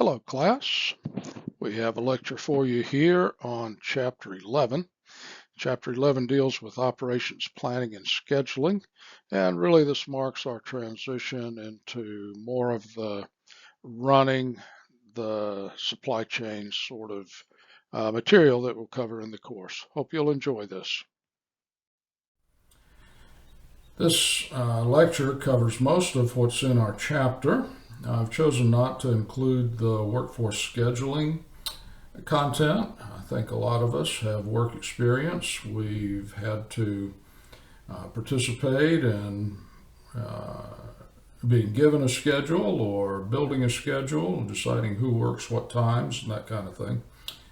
Hello, class. We have a lecture for you here on Chapter 11. Chapter 11 deals with operations planning and scheduling, and really this marks our transition into more of the running the supply chain sort of material that we'll cover in the course. Hope you'll enjoy this. This lecture covers most of what's in our chapter. I've chosen not to include the workforce scheduling content. I think a lot of us have work experience. We've had to participate in being given a schedule or building a schedule, deciding who works what times and that kind of thing.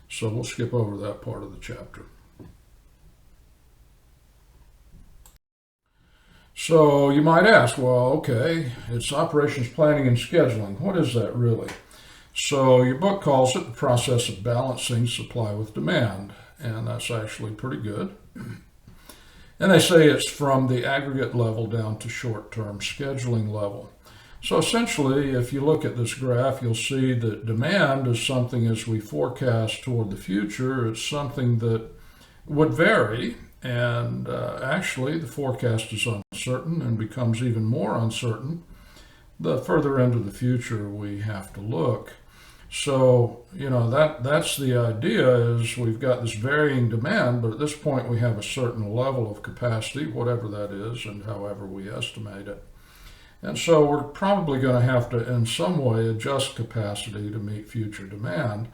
So we'll skip over that part of the chapter. So you might ask, well, okay, it's operations planning and scheduling. What is that really? So your book calls it the process of balancing supply with demand, and that's actually pretty good. And they say it's from the aggregate level down to short-term scheduling level. So essentially, if you look at this graph, you'll see that demand is something as we forecast toward the future, it's something that would vary. And actually, the forecast is uncertain and becomes even more uncertain the further into the future we have to look. So, that's the idea is we've got this varying demand, but at this point we have a certain level of capacity, whatever that is, and however we estimate it. And so we're probably going to have to, in some way, adjust capacity to meet future demand.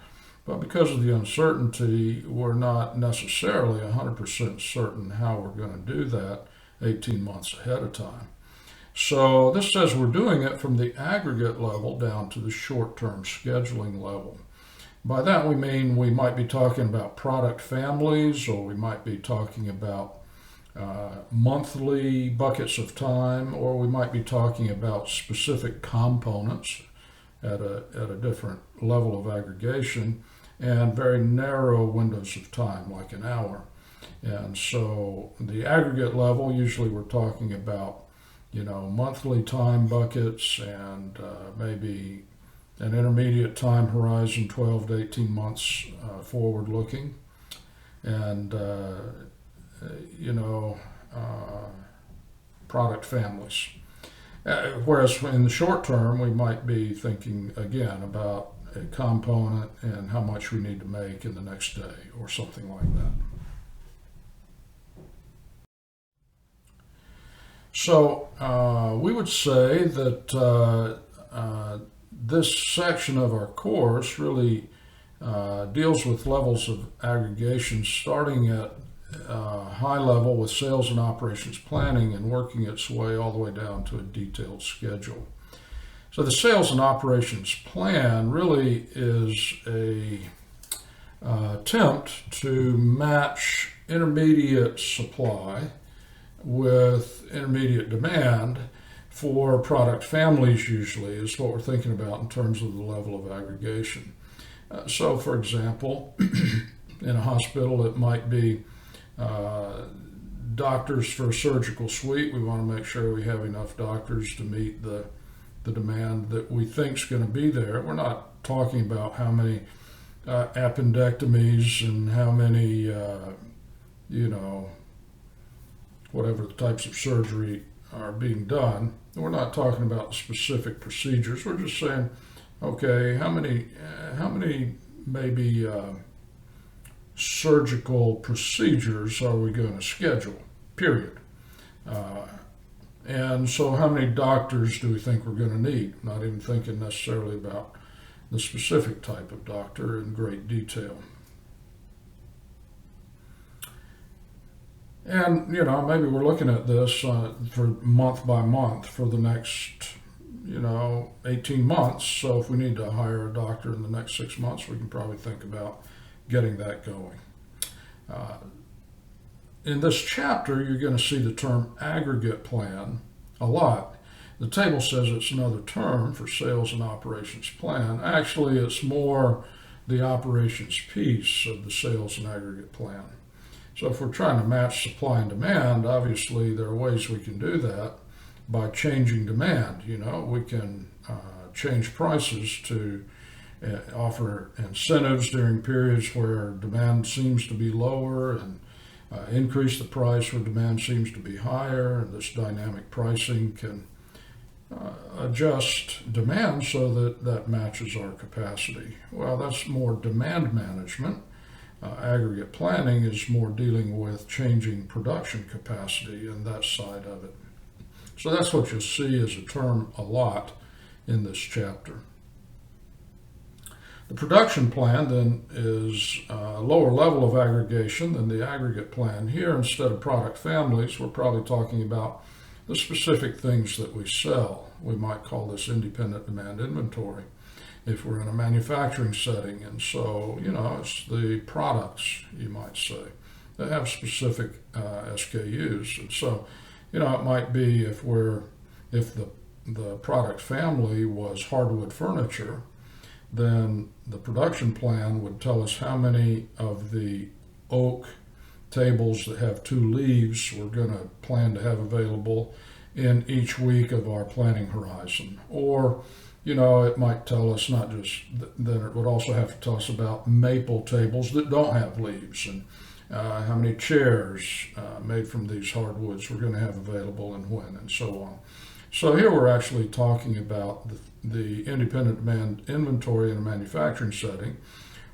But because of the uncertainty, we're not necessarily 100% certain how we're going to do that 18 months ahead of time. So this says we're doing it from the aggregate level down to the short-term scheduling level. By that we mean we might be talking about product families, or we might be talking about monthly buckets of time, or we might be talking about specific components at a different level of aggregation, and very narrow windows of time, like an hour. And so the aggregate level, usually we're talking about, monthly time buckets and maybe an intermediate time horizon, 12 to 18 months forward looking. And, product families. Whereas in the short term, we might be thinking again about a component and how much we need to make in the next day or something like that. So we would say that this section of our course really deals with levels of aggregation starting at high level with sales and operations planning and working its way all the way down to a detailed schedule. So the sales and operations plan really is a attempt to match intermediate supply with intermediate demand for product families, usually is what we're thinking about in terms of the level of aggregation. So for example, in a hospital it might be doctors for a surgical suite. We want to make sure we have enough doctors to meet the demand that we think is going to be there. We're not talking about how many appendectomies and how many, whatever the types of surgery are being done. We're not talking about specific procedures. We're just saying, okay, how many maybe surgical procedures are we going to schedule, period. And so how many doctors do we think we're going to need? Not even thinking necessarily about the specific type of doctor in great detail. And, maybe we're looking at this for month by month for the next, 18 months. So if we need to hire a doctor in the next 6 months, we can probably think about getting that going. In this chapter, you're going to see the term aggregate plan a lot. The table says it's another term for sales and operations plan. Actually, it's more the operations piece of the sales and aggregate plan. So if we're trying to match supply and demand, obviously there are ways we can do that by changing demand. We can change prices to offer incentives during periods where demand seems to be lower, and increase the price where demand seems to be higher. And this dynamic pricing can adjust demand so that that matches our capacity. Well, that's more demand management. Aggregate planning is more dealing with changing production capacity and that side of it. So that's what you'll see as a term a lot in this chapter. The production plan then is a lower level of aggregation than the aggregate plan. Here, instead of product families, we're probably talking about the specific things that we sell. We might call this independent demand inventory if we're in a manufacturing setting. And so, it's the products, you might say, that have specific SKUs. And so, it might be if the product family was hardwood furniture, then the production plan would tell us how many of the oak tables that have 2 leaves we're going to plan to have available in each week of our planning horizon. Or, it might tell us not just, then it would also have to tell us about maple tables that don't have leaves, and how many chairs made from these hardwoods we're going to have available and when, and so on. So here we're actually talking about the independent demand inventory in a manufacturing setting,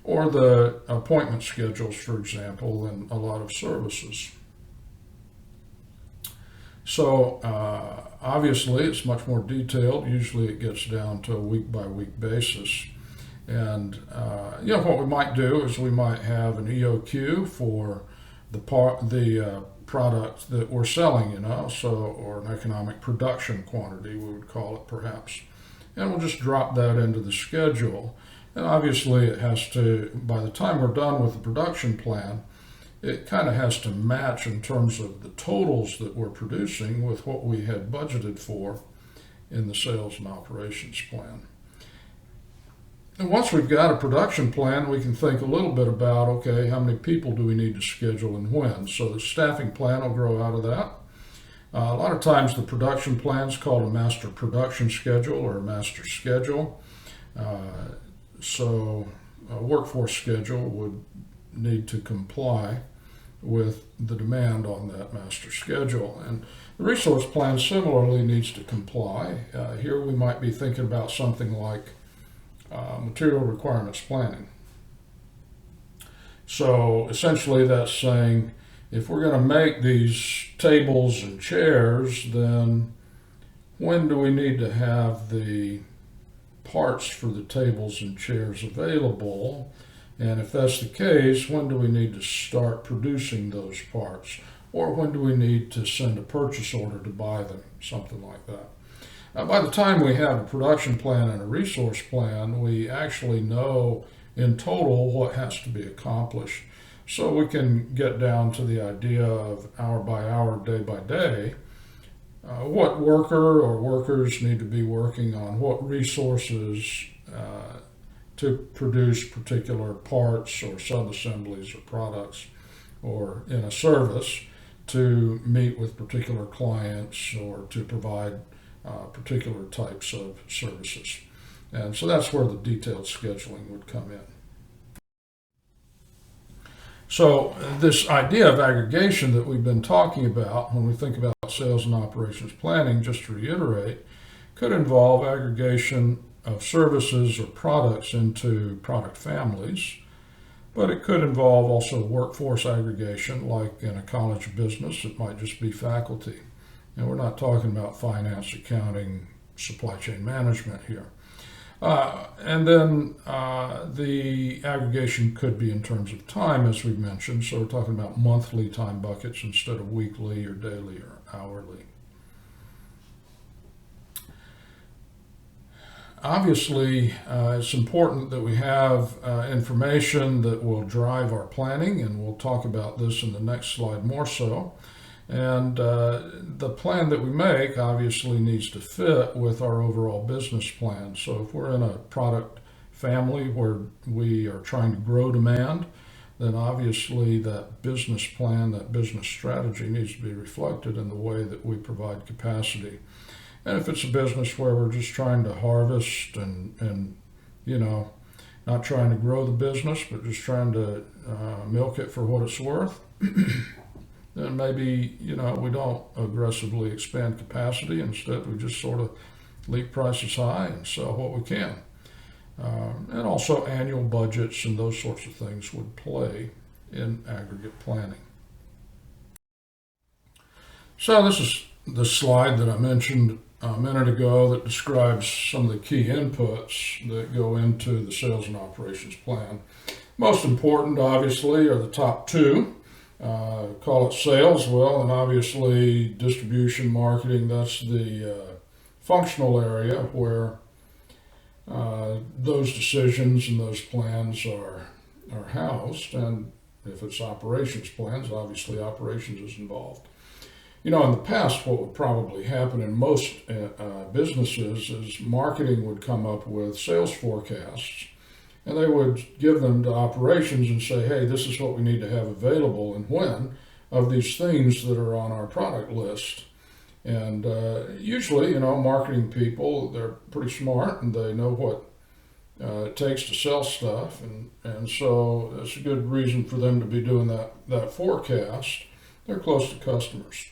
or the appointment schedules, for example, in a lot of services. So obviously it's much more detailed. Usually it gets down to a week-by-week basis. And what we might do is we might have an EOQ for the product that we're selling, or an economic production quantity, we would call it perhaps. And we'll just drop that into the schedule. And obviously it has to, by the time we're done with the production plan, it kind of has to match in terms of the totals that we're producing with what we had budgeted for in the sales and operations plan. And once we've got a production plan, we can think a little bit about, okay, how many people do we need to schedule and when? So the staffing plan will grow out of that. A lot of times the production plan is called a master production schedule or a master schedule. So a workforce schedule would need to comply with the demand on that master schedule. And the resource plan similarly needs to comply. Here we might be thinking about something like material requirements planning. So essentially that's saying, if we're going to make these tables and chairs, then when do we need to have the parts for the tables and chairs available? And if that's the case, when do we need to start producing those parts? Or when do we need to send a purchase order to buy them? Something like that. By the time we have a production plan and a resource plan, we actually know in total what has to be accomplished. So we can get down to the idea of hour by hour, day by day, what worker or workers need to be working on, what resources to produce particular parts or sub-assemblies or products, or in a service to meet with particular clients or to provide particular types of services. And so that's where the detailed scheduling would come in. So this idea of aggregation that we've been talking about when we think about sales and operations planning, just to reiterate, could involve aggregation of services or products into product families, but it could involve also workforce aggregation, like in a college of business, it might just be faculty. And we're not talking about finance, accounting, supply chain management here. And then the aggregation could be in terms of time, as we've mentioned. So we're talking about monthly time buckets instead of weekly or daily or hourly. Obviously, it's important that we have information that will drive our planning, and we'll talk about this in the next slide more so. And the plan that we make obviously needs to fit with our overall business plan. So if we're in a product family where we are trying to grow demand, then obviously that business plan, that business strategy needs to be reflected in the way that we provide capacity. And if it's a business where we're just trying to harvest and not trying to grow the business, but just trying to milk it for what it's worth, then maybe, we don't aggressively expand capacity. Instead, we just sort of leave prices high and sell what we can. And also annual budgets and those sorts of things would play in aggregate planning. So this is the slide that I mentioned a minute ago that describes some of the key inputs that go into the sales and operations plan. Most important, obviously, are the top two. Call it sales, well, and obviously distribution, marketing, that's the functional area where those decisions and those plans are housed. And if it's operations plans, obviously operations is involved. In the past, what would probably happen in most businesses is marketing would come up with sales forecasts, and they would give them to operations and say, hey, this is what we need to have available and when of these things that are on our product list. And usually, marketing people, they're pretty smart and they know what it takes to sell stuff. And so that's a good reason for them to be doing that forecast. They're close to customers.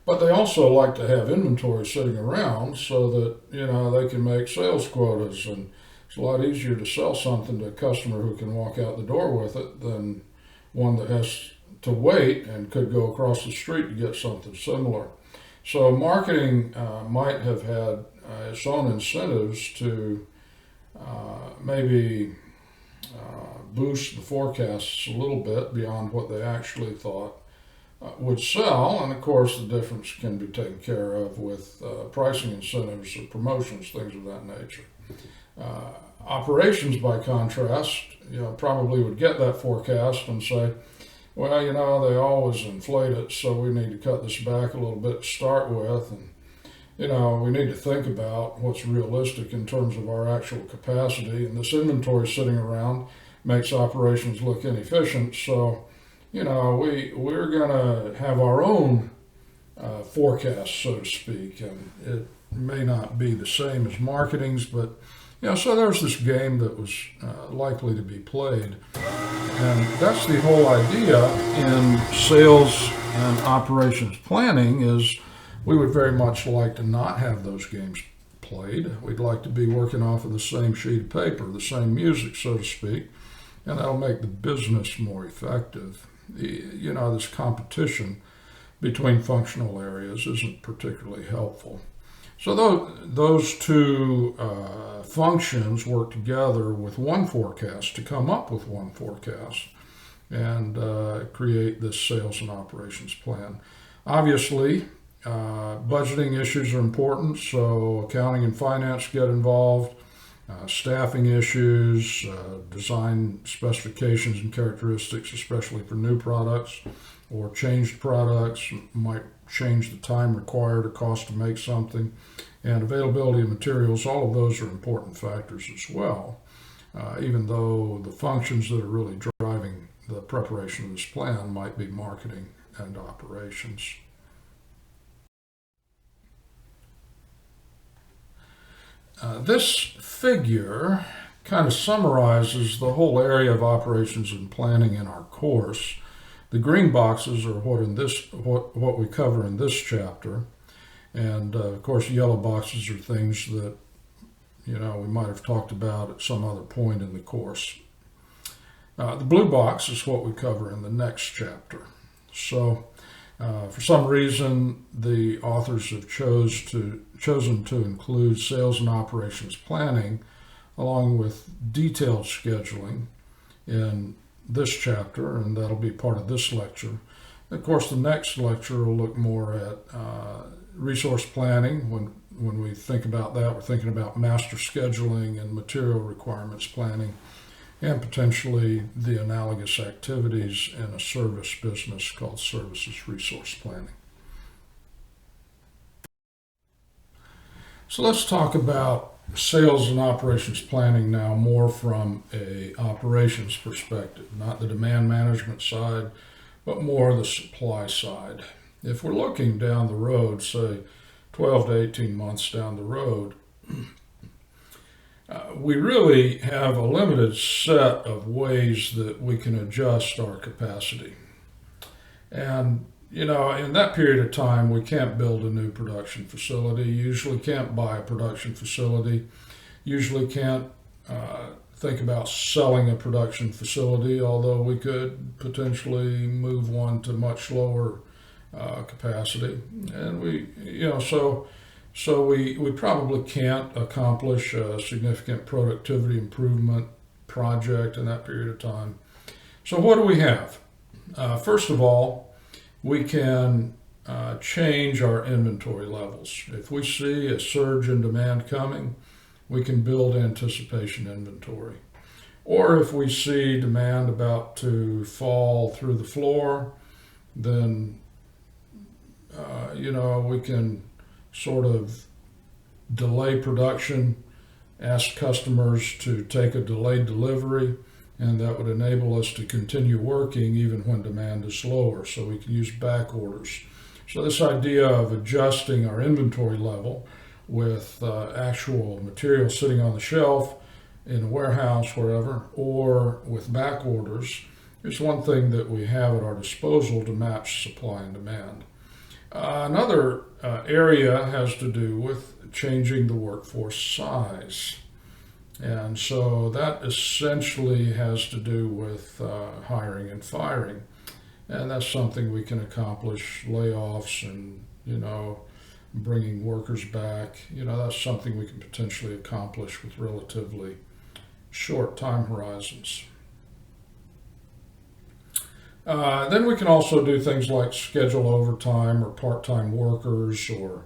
But they also like to have inventory sitting around so that, they can make sales quotas. And it's a lot easier to sell something to a customer who can walk out the door with it than one that has to wait and could go across the street to get something similar. So marketing might have had its own incentives to maybe boost the forecasts a little bit beyond what they actually thought would sell. And of course, the difference can be taken care of with pricing incentives or promotions, things of that nature. Operations, by contrast, probably would get that forecast and say, well, they always inflate it, so we need to cut this back a little bit to start with. And, we need to think about what's realistic in terms of our actual capacity. And this inventory sitting around makes operations look inefficient. So, we're going to have our own forecast, so to speak. And it may not be the same as marketing's, but so there's this game that was likely to be played. And that's the whole idea in sales and operations planning is we would very much like to not have those games played. We'd like to be working off of the same sheet of paper, the same music, so to speak, and that'll make the business more effective. This competition between functional areas isn't particularly helpful. So those two functions work together with one forecast to come up with one forecast and create this sales and operations plan. Obviously, budgeting issues are important, so accounting and finance get involved. Staffing issues, design specifications and characteristics, especially for new products or changed products, might change the time required or cost to make something, and availability of materials. All of those are important factors as well, even though the functions that are really driving the preparation of this plan might be marketing and operations. This figure kind of summarizes the whole area of operations and planning in our course. The green boxes are what we cover in this chapter, and of course, yellow boxes are things that we might have talked about at some other point in the course. The blue box is what we cover in the next chapter. So, for some reason, the authors have chosen to include sales and operations planning along with detailed scheduling in this chapter, and that'll be part of this lecture. Of course, the next lecture will look more at resource planning. When we think about that, we're thinking about master scheduling and material requirements planning, and potentially the analogous activities in a service business called services resource planning. So let's talk about sales and operations planning now more from a operations perspective, not the demand management side, but more the supply side. If we're looking down the road, say 12 to 18 months down the road, we really have a limited set of ways that we can adjust our capacity. And, in that period of time, we can't build a new production facility, usually can't buy a production facility, usually can't think about selling a production facility, although we could potentially move one to much lower capacity. And we probably can't accomplish a significant productivity improvement project in that period of time. So what do we have? First of all, we can change our inventory levels. If we see a surge in demand coming, we can build anticipation inventory. Or if we see demand about to fall through the floor, then we can sort of delay production, ask customers to take a delayed delivery, and that would enable us to continue working even when demand is lower. So we can use back orders. So this idea of adjusting our inventory level with actual material sitting on the shelf in a warehouse, wherever, or with back orders is one thing that we have at our disposal to match supply and demand. Another area has to do with changing the workforce size. And so that essentially has to do with hiring and firing. And that's something we can accomplish, layoffs and, bringing workers back. That's something we can potentially accomplish with relatively short time horizons. Then we can also do things like schedule overtime or part-time workers or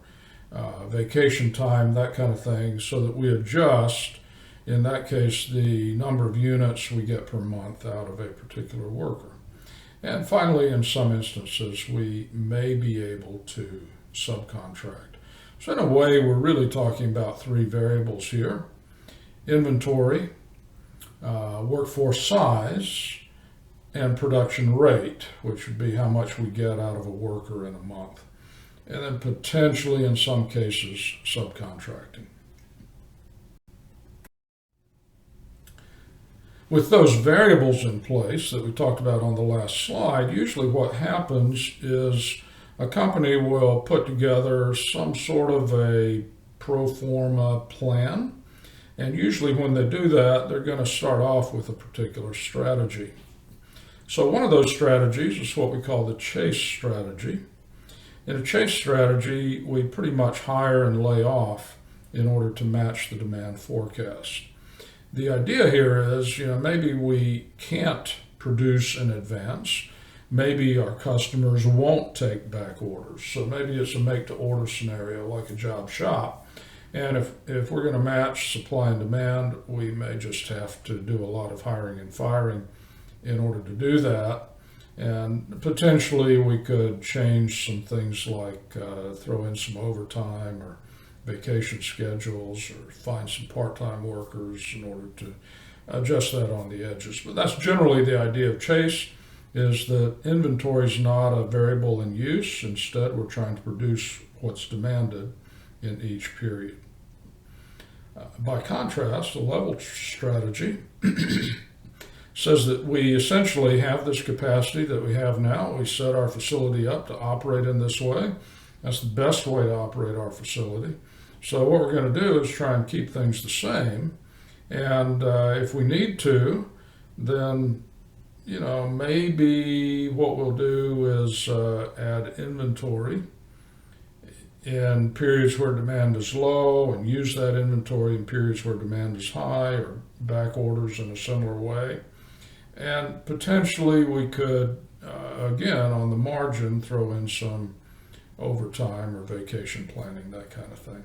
vacation time, that kind of thing, so that we adjust, in that case, the number of units we get per month out of a particular worker. And finally, in some instances, we may be able to subcontract. So in a way, we're really talking about three variables here: inventory, workforce size, and production rate, which would be how much we get out of a worker in a month. And then potentially, in some cases, subcontracting. With those variables in place that we talked about on the last slide, usually what happens is a company will put together some sort of a pro forma plan. And usually when they do that, they're going to start off with a particular strategy. So one of those strategies is what we call the chase strategy. In a chase strategy, we pretty much hire and lay off in order to match the demand forecast. The idea here is, maybe we can't produce in advance. Maybe our customers won't take back orders. So maybe it's a make-to-order scenario like a job shop. And if we're going to match supply and demand, we may just have to do a lot of hiring and firing in order to do that. And potentially we could change some things like throw in some overtime or vacation schedules or find some part-time workers in order to adjust that on the edges. But that's generally the idea of chase, is that inventory is not a variable in use. Instead, we're trying to produce what's demanded in each period. By contrast, the level strategy says that we essentially have this capacity that we have now. We set our facility up to operate in this way. That's the best way to operate our facility. So what we're going to do is try and keep things the same. And if we need to, then, maybe what we'll do is add inventory in periods where demand is low and use that inventory in periods where demand is high, or back orders in a similar way. And potentially we could, again, on the margin, throw in some overtime or vacation planning, that kind of thing.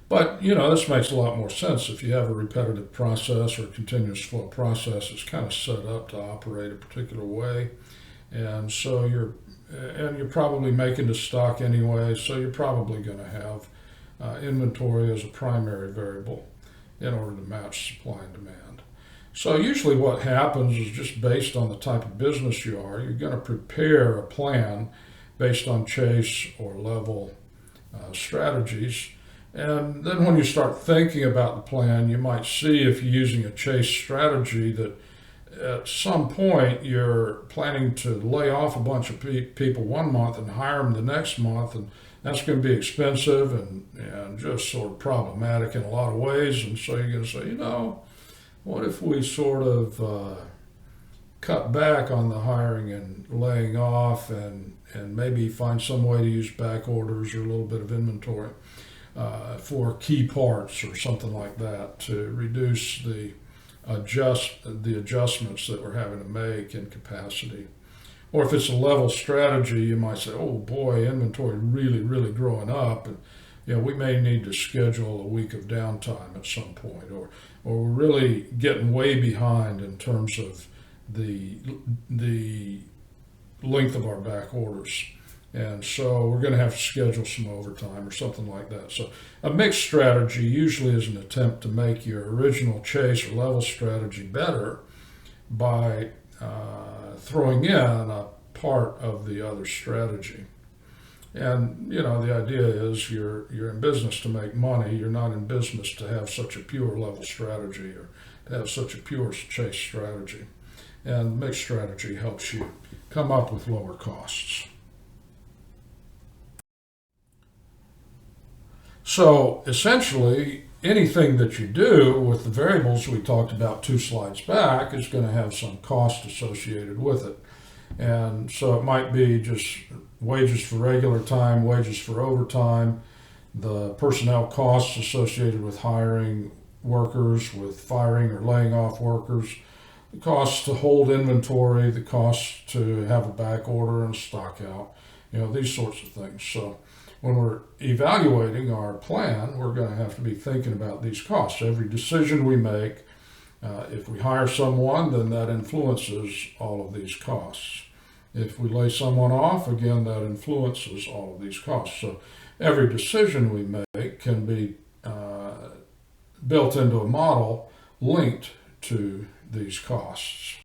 But, this makes a lot more sense if you have a repetitive process or a continuous flow process. It's kind of set up to operate a particular way. And so you're probably making the stock anyway, so you're probably going to have inventory as a primary variable in order to match supply and demand. So usually what happens is, just based on the type of business you are, you're going to prepare a plan based on chase or level strategies. And then when you start thinking about the plan, you might see if you're using a chase strategy that at some point you're planning to lay off a bunch of people one month and hire them the next month, and that's going to be expensive and just sort of problematic in a lot of ways. And so you're going to say, what if we sort of cut back on the hiring and laying off, and maybe find some way to use back orders or a little bit of inventory for key parts or something like that to reduce the adjustments that we're having to make in capacity. Or if it's a level strategy, you might say, oh boy, inventory really growing up, and we may need to schedule a week of downtime at some point, or we're really getting way behind in terms of the length of our back orders. And so we're going to have to schedule some overtime or something like that. So a mixed strategy usually is an attempt to make your original chase or level strategy better by throwing in a part of the other strategy. And the idea is you're in business to make money. You're not in business to have such a pure level strategy or to have such a pure chase strategy. And mixed strategy helps you come up with lower costs. So essentially, anything that you do with the variables we talked about 2 slides back is going to have some cost associated with it. And so it might be just wages for regular time, wages for overtime, the personnel costs associated with hiring workers, with firing or laying off workers, the costs to hold inventory, the costs to have a back order and stock out, these sorts of things. So when we're evaluating our plan, we're going to have to be thinking about these costs. Every decision we make, if we hire someone, then that influences all of these costs. If we lay someone off, again, that influences all of these costs. So every decision we make can be built into a model linked to these costs.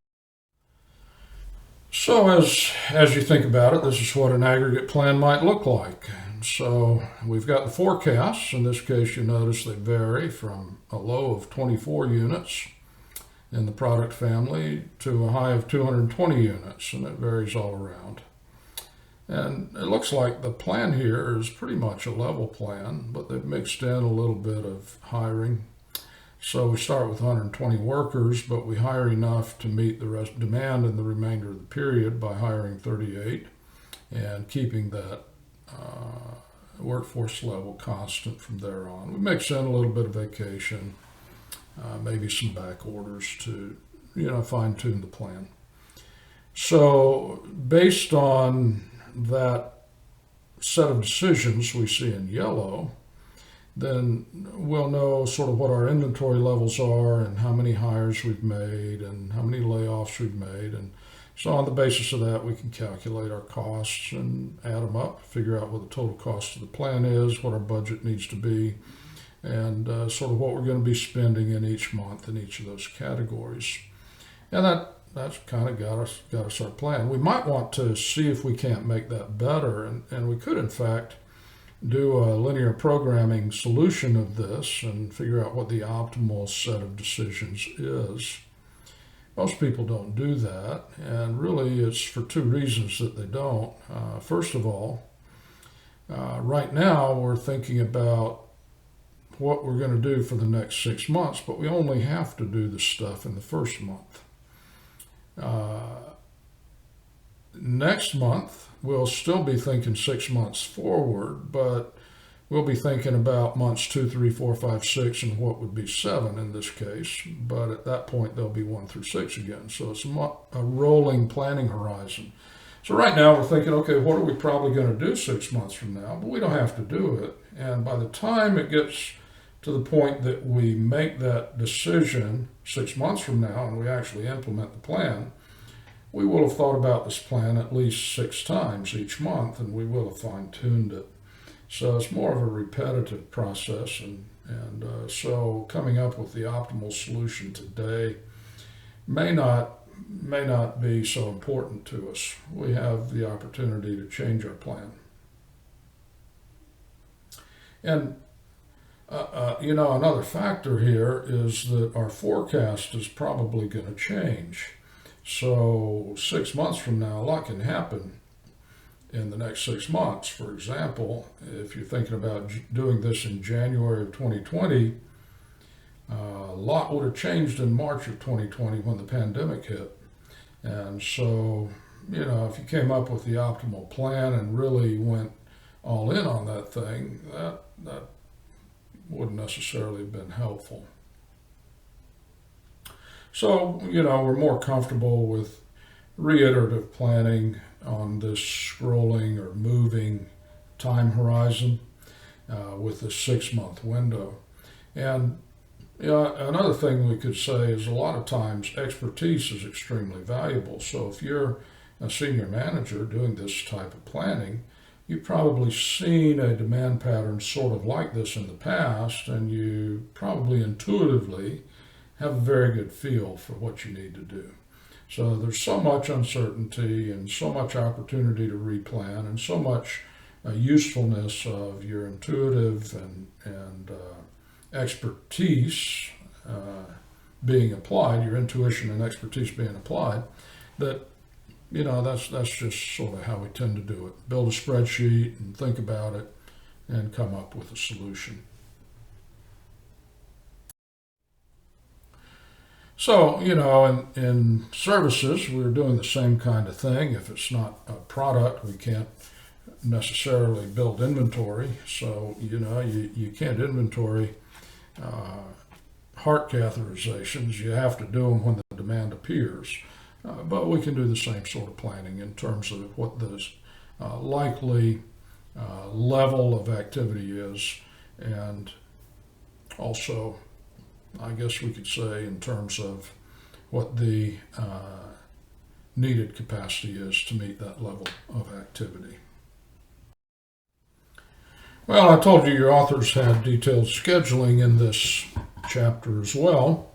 So as you think about it, this is what an aggregate plan might look like. So we've got the forecasts. In this case, you notice they vary from a low of 24 units in the product family to a high of 220 units, and it varies all around. And it looks like the plan here is pretty much a level plan, but they've mixed in a little bit of hiring. So we start with 120 workers, but we hire enough to meet the demand in the remainder of the period by hiring 38 and keeping that workforce level constant from there on. We mix in a little bit of vacation, maybe some back orders to fine tune the plan. So based on that set of decisions we see in yellow, then we'll know sort of what our inventory levels are and how many hires we've made and how many layoffs we've made. And so on the basis of that, we can calculate our costs and add them up, figure out what the total cost of the plan is, what our budget needs to be, and sort of what we're going to be spending in each month in each of those categories. And that's kind of got us our plan. We might want to see if we can't make that better, and we could in fact do a linear programming solution of this and figure out what the optimal set of decisions is. Most people don't do that, and really it's for 2 reasons that they don't. First of all, right now we're thinking about what we're going to do for the next 6 months, but we only have to do the stuff in the first month. Next month, we'll still be thinking 6 months forward, but we'll be thinking about months 2, 3, 4, 5, 6, and what would be 7 in this case. But at that point, there'll be 1 through 6 again. So it's a rolling planning horizon. So right now, we're thinking, okay, what are we probably going to do 6 months from now? But we don't have to do it. And by the time it gets to the point that we make that decision 6 months from now and we actually implement the plan, we will have thought about this plan at least 6 times each month, and we will have fine-tuned it. So it's more of a repetitive process, and so coming up with the optimal solution today may not be so important to us. We have the opportunity to change our plan. And Another factor here is that our forecast is probably going to change. So 6 months from now, a lot can happen in the next 6 months. For example, if you're thinking about doing this in January of 2020, a lot would have changed in March of 2020 when the pandemic hit. And so, if you came up with the optimal plan and really went all in on that thing, that wouldn't necessarily have been helpful. So, we're more comfortable with reiterative planning on this scrolling or moving time horizon with the 6 month window. And another thing we could say is a lot of times expertise is extremely valuable. So if you're a senior manager doing this type of planning, you've probably seen a demand pattern sort of like this in the past, and you probably intuitively have a very good feel for what you need to do. So there's so much uncertainty and so much opportunity to replan and so much usefulness of your intuitive and expertise being applied, your intuition and expertise being applied, that that's just sort of how we tend to do it. Build a spreadsheet and think about it and come up with a solution. So, in services, we're doing the same kind of thing. If it's not a product, we can't necessarily build inventory. So, you can't inventory heart catheterizations. You have to do them when the demand appears. But we can do the same sort of planning in terms of what the likely level of activity is, and also, I guess we could say, in terms of what the needed capacity is to meet that level of activity. Well, I told you your authors had detailed scheduling in this chapter as well.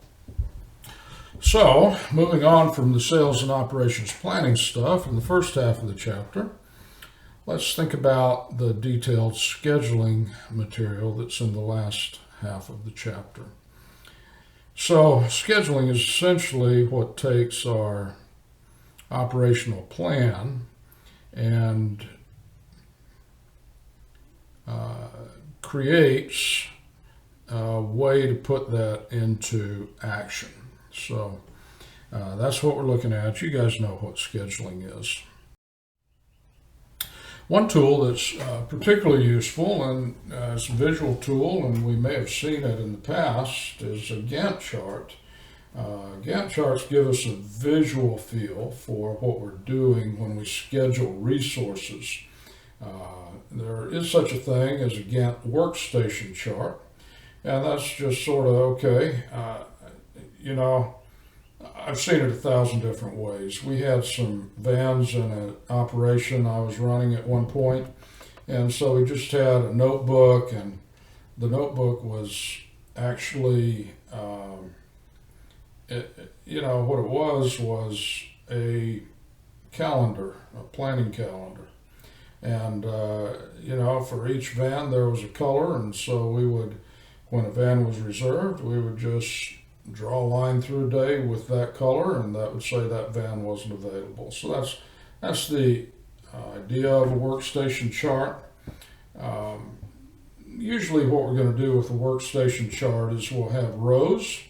So, moving on from the sales and operations planning stuff in the first half of the chapter, let's think about the detailed scheduling material that's in the last half of the chapter. So, scheduling is essentially what takes our operational plan and creates a way to put that into action. So that's what we're looking at. You guys know what scheduling is. One tool that's particularly useful, and it's a visual tool, and we may have seen it in the past, is a Gantt chart. Gantt charts give us a visual feel for what we're doing when we schedule resources. There is such a thing as a Gantt workstation chart, and that's just sort of okay. I've seen it 1,000 different ways. We had some vans in an operation I was running at one point, and so we just had a notebook, and the notebook was actually, what it was a calendar, a planning calendar. And, for each van there was a color, and so when a van was reserved, we would just draw a line through a day with that color, and that would say that van wasn't available. So that's the idea of a workstation chart. Usually what we're going to do with a workstation chart is we'll have rows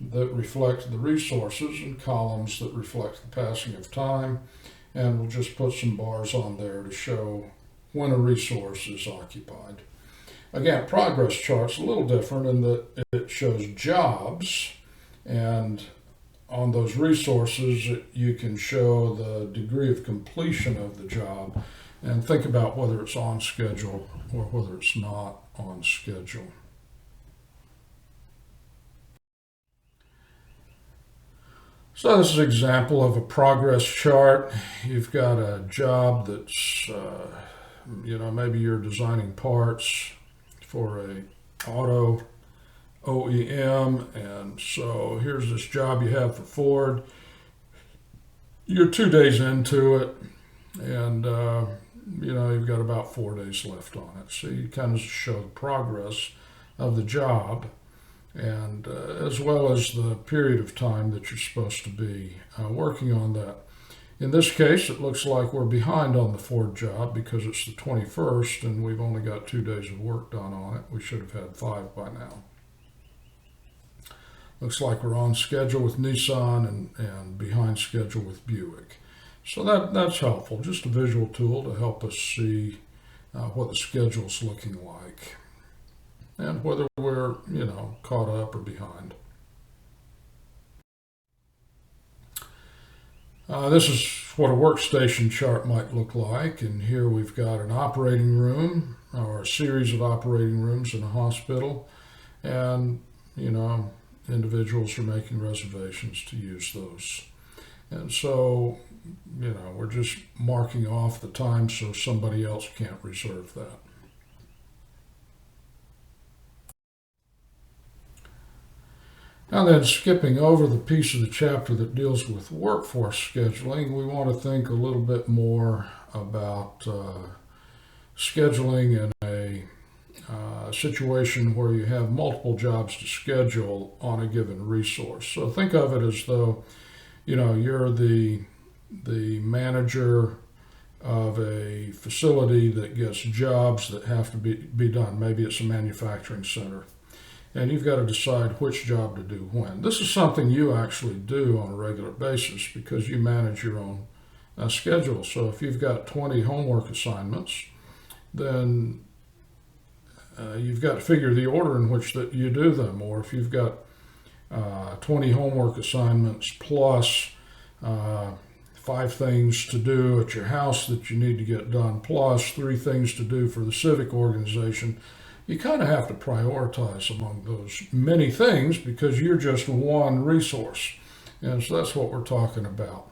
that reflect the resources and columns that reflect the passing of time, and we'll just put some bars on there to show when a resource is occupied. Again, progress chart's a little different in that it shows jobs, and on those resources you can show the degree of completion of the job and think about whether it's on schedule or whether it's not on schedule. So this is an example of a progress chart. You've got a job that's, maybe you're designing parts for a auto OEM, and so here's this job you have for Ford. You're 2 days into it, and you've got about 4 days left on it. So you kind of show the progress of the job, and as well as the period of time that you're supposed to be working on that. In this case, it looks like we're behind on the Ford job because it's the 21st and we've only got 2 days of work done on it. We should have had 5 by now. Looks like we're on schedule with Nissan and behind schedule with Buick. So that's helpful, just a visual tool to help us see what the schedule's looking like and whether we're, caught up or behind. This is what a workstation chart might look like, and here we've got an operating room or a series of operating rooms in a hospital, and individuals are making reservations to use those. And so, we're just marking off the time so somebody else can't reserve that. Now then, skipping over the piece of the chapter that deals with workforce scheduling, we want to think a little bit more about scheduling in a situation where you have multiple jobs to schedule on a given resource. So think of it as though, you're the manager of a facility that gets jobs that have to be done. Maybe it's a manufacturing center. And you've got to decide which job to do when. This is something you actually do on a regular basis because you manage your own schedule. So if you've got 20 homework assignments, then you've got to figure the order in which that you do them. Or if you've got 20 homework assignments plus 5 things to do at your house that you need to get done, plus 3 things to do for the civic organization, you kind of have to prioritize among those many things because you're just one resource. And so that's what we're talking about.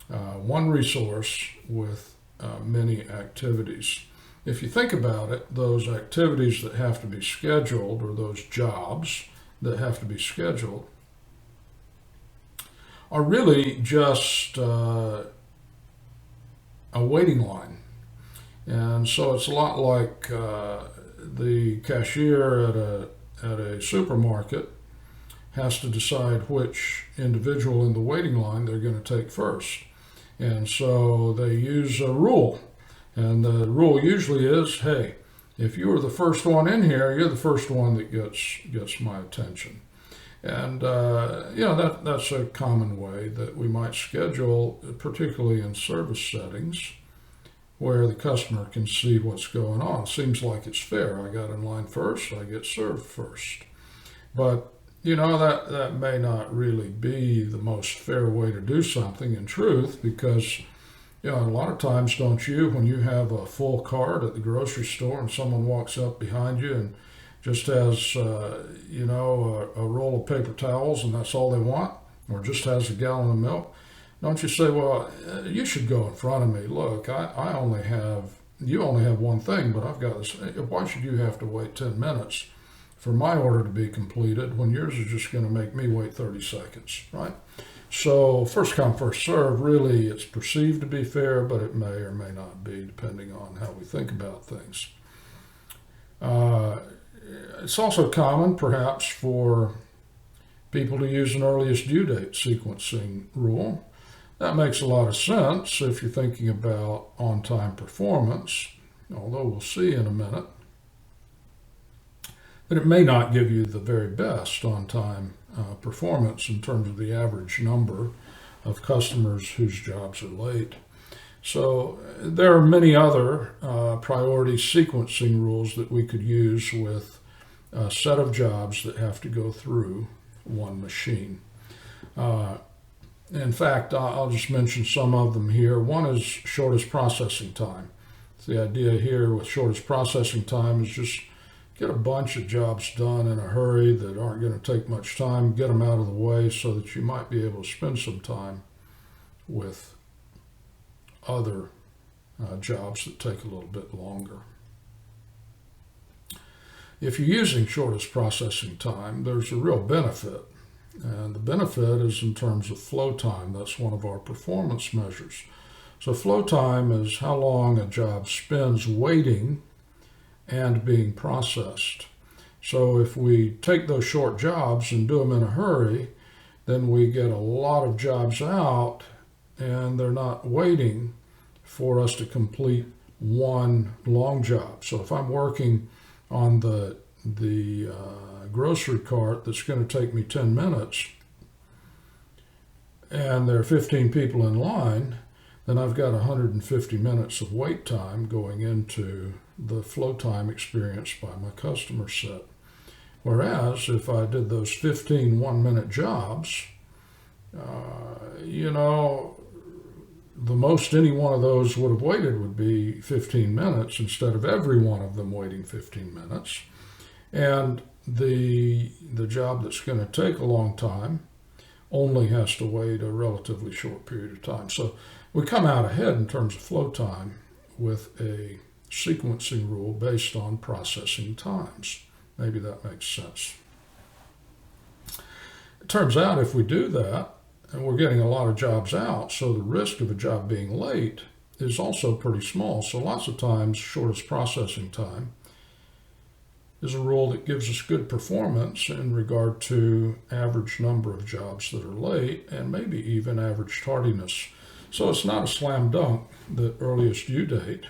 One resource with many activities. If you think about it, those activities that have to be scheduled, or those jobs that have to be scheduled, are really just a waiting line. And so it's a lot like the cashier at a supermarket has to decide which individual in the waiting line they're going to take first. And so they use a rule. And the rule usually is, hey, if you are the first one in here, you're the first one that gets my attention. And that's a common way that we might schedule, particularly in service settings, where the customer can see what's going on. Seems like it's fair. I got in line first, I get served first. But, that may not really be the most fair way to do something in truth, because, a lot of times, don't you, when you have a full cart at the grocery store and someone walks up behind you and just has, a roll of paper towels and that's all they want, or just has a gallon of milk, don't you say, well, you should go in front of me. Look, you only have one thing, but I've got this. Why should you have to wait 10 minutes for my order to be completed when yours is just going to make me wait 30 seconds, right? So first come, first serve, really it's perceived to be fair, but it may or may not be, depending on how we think about things. It's also common, perhaps, for people to use an earliest due date sequencing rule. That makes a lot of sense if you're thinking about on-time performance, although we'll see in a minute that it may not give you the very best on-time performance in terms of the average number of customers whose jobs are late. So there are many other priority sequencing rules that we could use with a set of jobs that have to go through one machine. In fact, I'll just mention some of them here. One is shortest processing time. So the idea here with shortest processing time is just get a bunch of jobs done in a hurry that aren't going to take much time, get them out of the way so that you might be able to spend some time with other jobs that take a little bit longer. If you're using shortest processing time, there's a real benefit. And the benefit is in terms of flow time. That's one of our performance measures. So flow time is how long a job spends waiting and being processed. So if we take those short jobs and do them in a hurry, then we get a lot of jobs out and they're not waiting for us to complete one long job. So if I'm working on the grocery cart that's going to take me 10 minutes and there are 15 people in line, then I've got 150 minutes of wait time going into the flow time experienced by my customer set. Whereas if I did those 15 one-minute jobs, the most any one of those would have waited would be 15 minutes instead of every one of them waiting 15 minutes. And the job that's going to take a long time only has to wait a relatively short period of time. So we come out ahead in terms of flow time with a sequencing rule based on processing times. Maybe that makes sense. It turns out if we do that, and we're getting a lot of jobs out, so the risk of a job being late is also pretty small. So lots of times, shortest processing time is a rule that gives us good performance in regard to average number of jobs that are late and maybe even average tardiness. So it's not a slam dunk that earliest due date,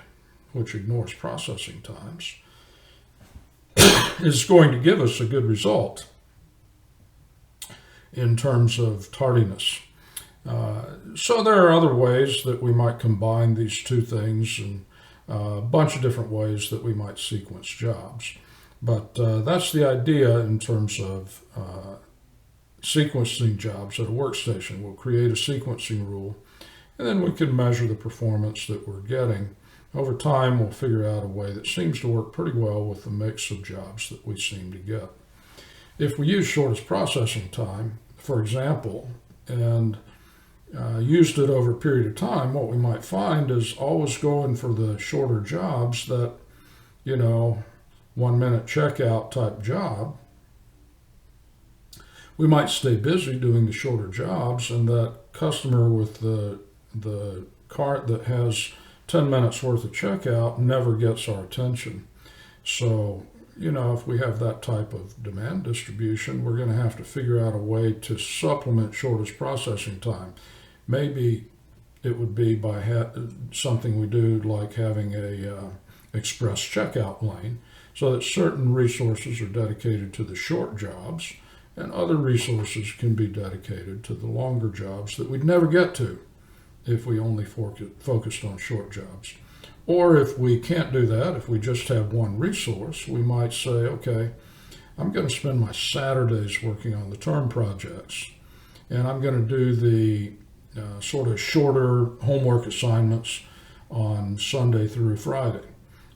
which ignores processing times, is going to give us a good result in terms of tardiness. So there are other ways that we might combine these two things and a bunch of different ways that we might sequence jobs. But that's the idea in terms of sequencing jobs at a workstation. We'll create a sequencing rule, and then we can measure the performance that we're getting. Over time, we'll figure out a way that seems to work pretty well with the mix of jobs that we seem to get. If we use shortest processing time, for example, and used it over a period of time, what we might find is always going for the shorter jobs that, 1 minute checkout type job. We might stay busy doing the shorter jobs, and that customer with the cart that has 10 minutes worth of checkout never gets our attention. So, if we have that type of demand distribution, we're going to have to figure out a way to supplement shortest processing time. Maybe it would be by something we do like having a express checkout lane, so that certain resources are dedicated to the short jobs and other resources can be dedicated to the longer jobs that we'd never get to if we only focused on short jobs. Or if we can't do that, if we just have one resource, we might say, okay, I'm going to spend my Saturdays working on the term projects, and I'm going to do the sort of shorter homework assignments on Sunday through Friday.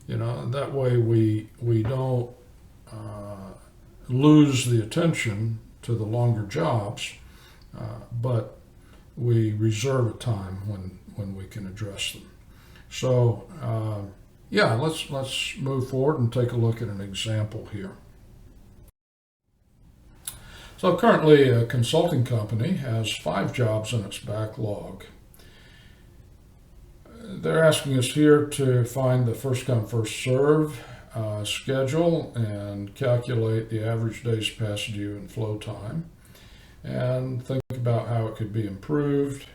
That way we don't lose the attention to the longer jobs, but we reserve a time when we can address them. So let's move forward and take a look at an example here. So currently a consulting company has 5 jobs in its backlog. They're asking us here to find the first come, first serve schedule and calculate the average days past due and flow time, and think about how it could be improved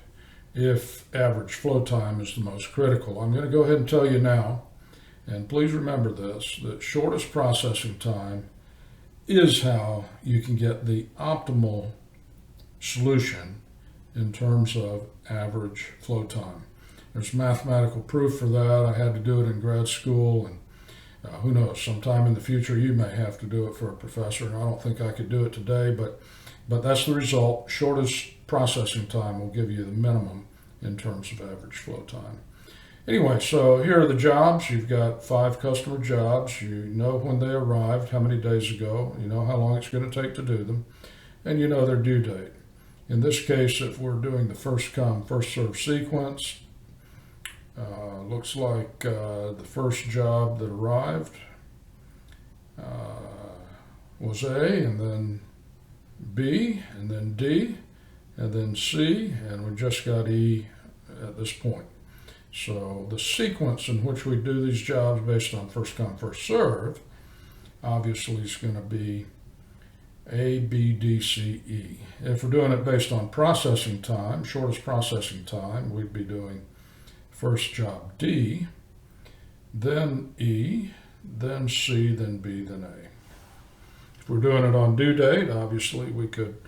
if average flow time is the most critical. I'm going to go ahead and tell you now, and please remember this, that shortest processing time is how you can get the optimal solution in terms of average flow time. There's mathematical proof for that. I had to do it in grad school, and who knows, sometime in the future you may have to do it for a professor, and I don't think I could do it today, but that's the result. Shortest processing time will give you the minimum in terms of average flow time. Anyway, so here are the jobs. You've got 5 customer jobs. You know when they arrived, how many days ago. You know how long it's going to take to do them, and you know their due date. In this case, if we're doing the first come, first serve sequence, looks like the first job that arrived was A, and then B, and then D, and then C, and we just got E at this point. So the sequence in which we do these jobs based on first come, first serve obviously is going to be A, B, D, C, E. If we're doing it based on processing time, shortest processing time, we'd be doing first job D, then E, then C, then B, then A. If we're doing it on due date, obviously we could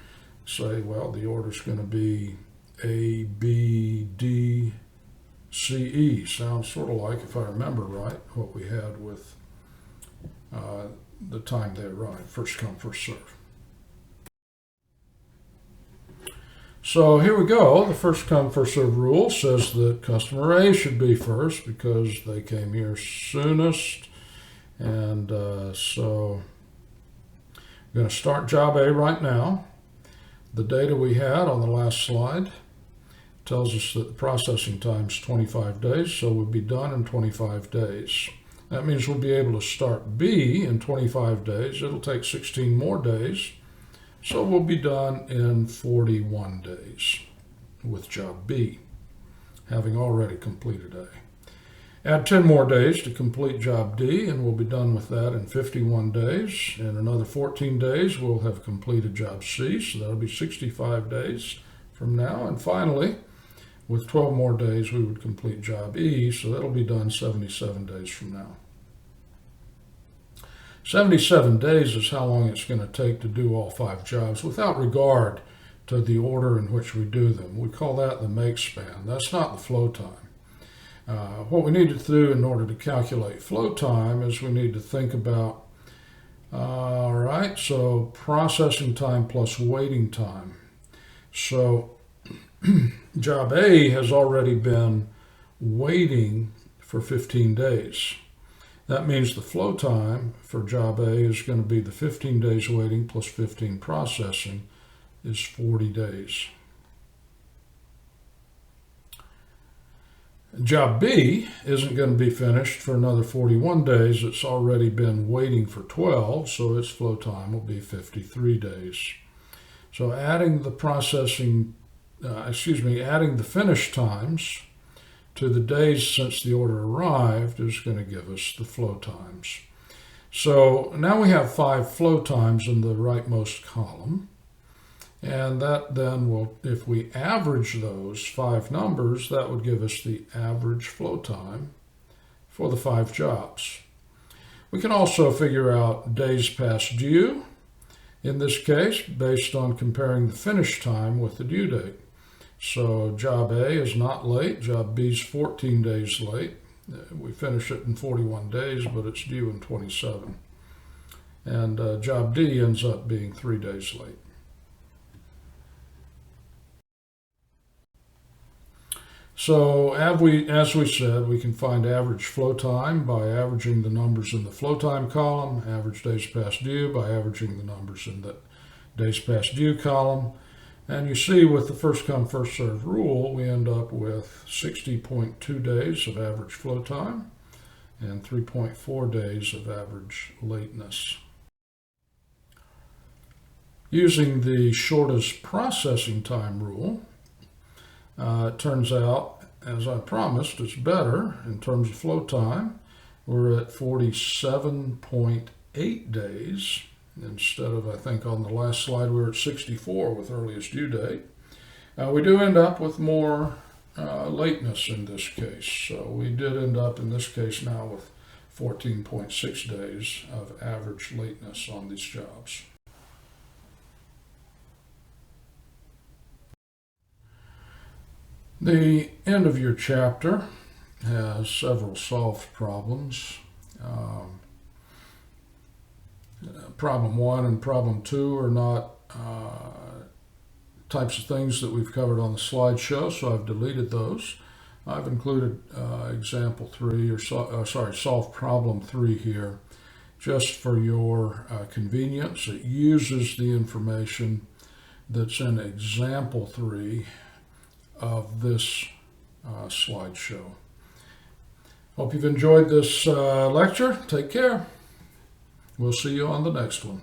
say, well, the order's going to be A, B, D, C, E. Sounds sort of like, if I remember right, what we had with the time they arrived, first come, first serve. So here we go. The first come, first serve rule says that customer A should be first because they came here soonest. And so I'm going to start job A right now. The data we had on the last slide tells us that the processing time is 25 days, so we'll be done in 25 days. That means we'll be able to start B in 25 days. It'll take 16 more days. So we'll be done in 41 days with job B, having already completed A. Add 10 more days to complete job D, and we'll be done with that in 51 days. In another 14 days, we'll have completed job C, so that'll be 65 days from now. And finally, with 12 more days, we would complete job E, so that'll be done 77 days from now. 77 days is how long it's going to take to do all 5 jobs without regard to the order in which we do them. We call that the make span. That's not the flow time. What we need to do in order to calculate flow time is we need to think about, all right, so processing time plus waiting time. So job A has already been waiting for 15 days. That means the flow time for job A is going to be the 15 days waiting plus 15 processing is 40 days. Job B isn't going to be finished for another 41 days. It's already been waiting for 12, so its flow time will be 53 days. So adding the adding the finish times to the days since the order arrived is going to give us the flow times. So now we have 5 flow times in the rightmost column. And that then will, if we average those 5 numbers, that would give us the average flow time for the 5 jobs. We can also figure out days past due, in this case, based on comparing the finish time with the due date. So job A is not late, job B is 14 days late. We finish it in 41 days, but it's due in 27. And job D ends up being 3 days late. So as we said, we can find average flow time by averaging the numbers in the flow time column, average days past due by averaging the numbers in the days past due column. And you see with the first come, first served rule, we end up with 60.2 days of average flow time and 3.4 days of average lateness. Using the shortest processing time rule, it turns out, as I promised, it's better in terms of flow time. We're at 47.8 days instead of, I think on the last slide, we were at 64 with earliest due date. We do end up with more lateness in this case. So we did end up in this case now with 14.6 days of average lateness on these jobs. The end of your chapter has several solved problems. Problem 1 and problem 2 are not types of things that we've covered on the slideshow, so I've deleted those. I've included example 3, solve problem 3 here, just for your convenience. It uses the information that's in example 3 of this slideshow. Hope you've enjoyed this lecture. Take care. We'll see you on the next one.